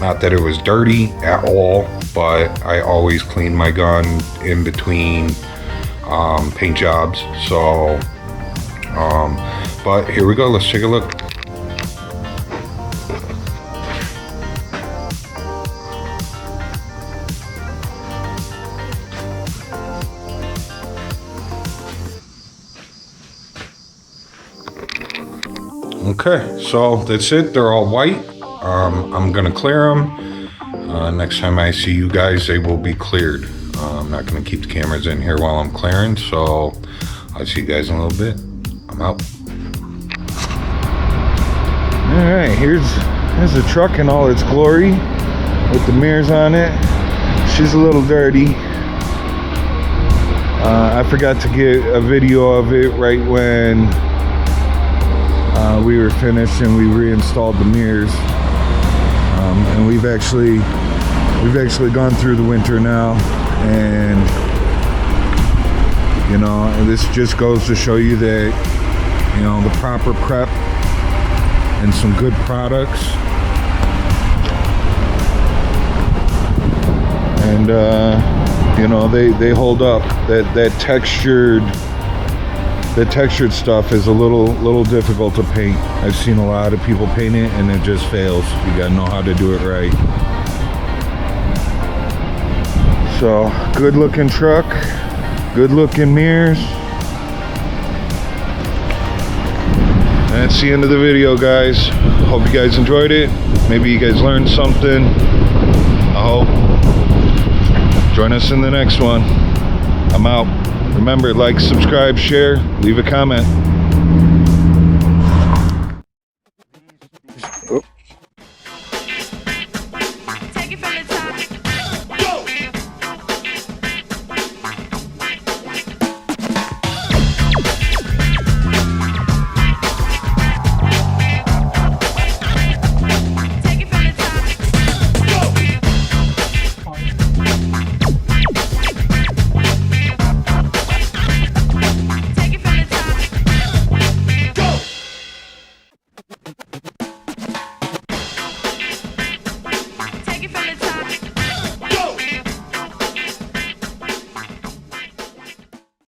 Not that it was dirty at all, but I always clean my gun in between paint jobs. So, but here we go. Let's take a look. Okay, so that's it. They're all white. I'm gonna clear them. Next time I see you guys, they will be cleared. I'm not gonna keep the cameras in here while I'm clearing, so I'll see you guys in a little bit. I'm out. All right, here's the truck in all its glory with the mirrors on it. She's a little dirty. I forgot to get a video of it right when we were finished and we reinstalled the mirrors. And we've actually gone through the winter now, and you know, this just goes to show you that, you know, the proper prep and some good products, and you know, they hold up. That textured stuff is a little difficult to paint. I've seen a lot of people paint it and it just fails. You gotta know how to do it right. So, good looking truck, good looking mirrors. That's the end of the video, guys. Hope you guys enjoyed it. Maybe you guys learned something. I hope. Join us in the next one. I'm out. Remember, like, subscribe, share, leave a comment. Oh.